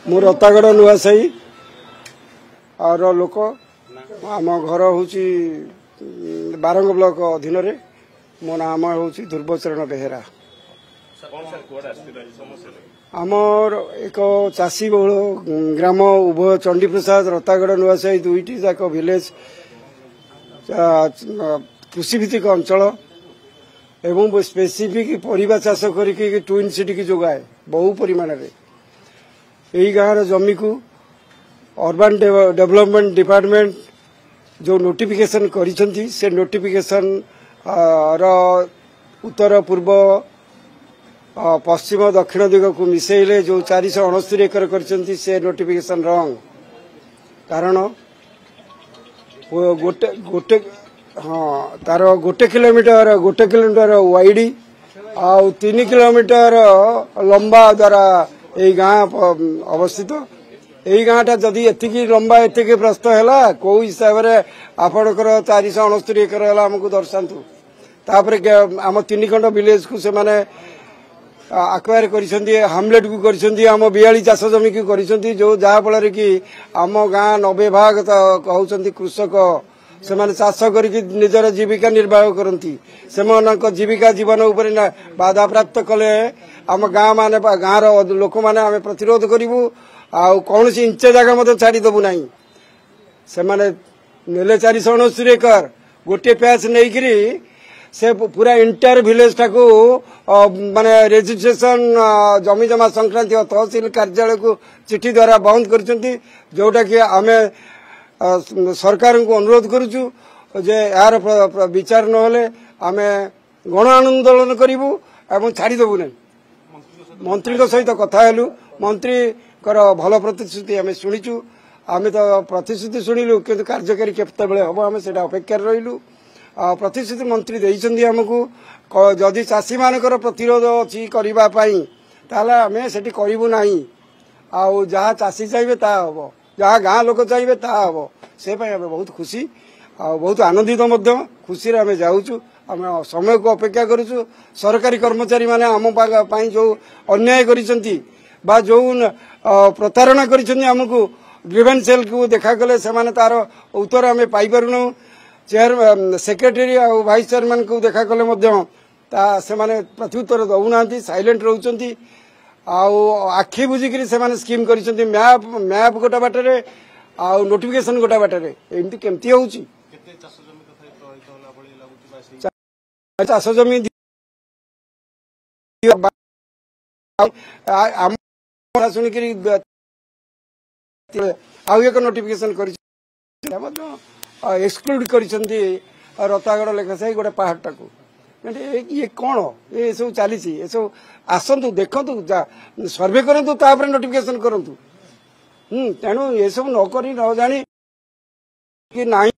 मो रतागड़ नुआसाई और लोक आम घर हूँ बारंग ब्लॉक अधीन मो नाम हूँ ध्रुवचरण बेहेरा। आमर एक चाषी बहुल ग्राम उभय चंडी प्रसाद रतागड़ नुआसाई दुईटी जाक विलेज कृषिभित्तिक अंचल एवं स्पेसिफिक परिबा चाष करके ट्विन सिटी की जोगाए बहु परिमाण रे यही गाँव जमी को अर्बन डेवलपमेंट डिपार्टमेंट जो नोटिफिकेशन करिसेंती से नोटिफिकेशन उत्तर पूर्व पश्चिम दक्षिण दिग को मिसेले जो 469 एकर करिसेंती से नोटिफिकेशन रंग कारण गोटे गोटे हाँ तार गोटे किलोमीटर वाइड आ 3 किलोमीटर लंबा द्वारा यही गाँ अवस्थित यही गाँटा जदि एतिकी लंबा एतिकी प्रस्थ है कौ हिसाब से आपणकर 469 एकर है आमको दर्शातु तापर आम 3 खंड विलेज को से माने आक्वायर करिसेंती हामलेट को करिसेंती आम 42 चाष जमी को करिसेंती जो जहा फल कि आम गाँ 90 भाग कहउछंती कृषक से माने चाष करके निजर जीविका निर्वाह करती से जीविका जीवन उपर बाधा प्राप्त कले आम गाँ माने गाँव लोक मैंने आम प्रतिरोध करूँ आउ कौन सी इंच जगह छाड़देबू ना से माने नेले 469 एकर गोटे पैच नहीं से पूरा इंटर विलेज टाकू माने रजिस्ट्रेशन जमी जमा संक्रांति तहसील कार्यालय को चिठी द्वारा बंद करछंती जोटा कि आमे सरकार को अनुरोध करूँ जे यार विचार नहले आमे गण आंदोलन करूँ एवं छाड़देबू ना मंत्री सहित कथा हेलु मंत्री भल प्रतिश्रुति आम शुणीचु आम तो प्रतिश्रुति शुणिलु कि कार्यकारी केते हम आम से अपेक्षा रही प्रतिश्रुति मंत्री देइछंदी हमकु जदि चाषी मानकर प्रतिरोध अच्छी करने आम से करूँ ना आउ जहाँ चाषी चाहिए ता हम जहाँ गाँ लोक चाहिए ता हम से आम बहुत खुशी बहुत आनंदित खुशी आम जाऊँ आम समय को अपेक्षा करूँ सरकारी कर्मचारी माने आम जो अन्याय करिसेंती बा जो प्रतारणा करिसेंती हमकु ग्रीवेंस सेल को देखा गले से माने तार उत्तर आम पाई पारुनु चेयर सेक्रेटरी और वाइस चेयरमैन को देखा गले से माने प्रत्युत्तर दौना साइलेंट रोचंती आखि बुझिकी से स्कीम करिसेंती मैप गोटा बाटरे आ नोटिफिकेशन गोटा बाटरे एमती केमती होउची चाष जमी शुणिक आउ एक नोटिफिकेशन कर एक्सक्लूड कर रतागड़ लेखासाई गोटे पहाड़ टाक ये कौन ये सब चली ये सब आसतु देखु सर्वे करूँ तापर नोटिफिकेशन करूँ तेणु ये सब नक न जानी कि नहीं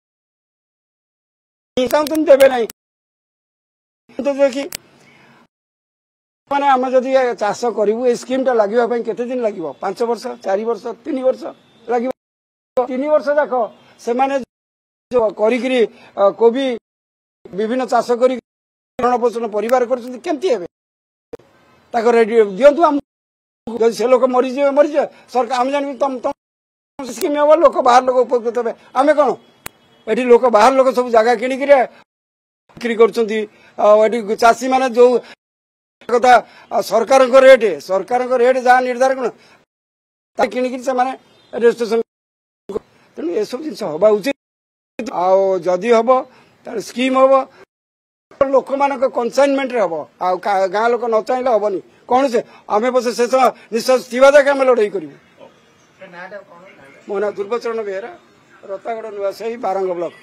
चाहते देवे ना देखी माने आम जदि चाष करूँ स्कीम टा लगे केते दिन लगे 5 वर्ष 4 वर्ष 3 वर्ष लगे 3 वर्ष जाक से माने जो करी कोबी विभिन्न चाष कर पोषण परिवार करमती हे दिंतु आम से लोक मरीजे सरकार आम जान तुम स्कीम हम लोक बाहर लोक उपकृत हे आम कौन ये लोक बाहर लोक सब जगह किणिक बिक्री कर चाषी माने जो कथा सरकार रेट जहाँ निर्धारण किणिक से रजिस्ट्रेशन तेणु ये सब जिन हवा उचित आदि हम स्कीम हम लोक मान कनसाइनमेंट हम गाँ लोक न चाहिए हेनी कौन से आम बस शेष निश्वास थी जाके आम लड़ाई करूँ। मो ना ध्रुवचरण बेहेरा रतागड़ नुआसाई बारंग ब्लॉक।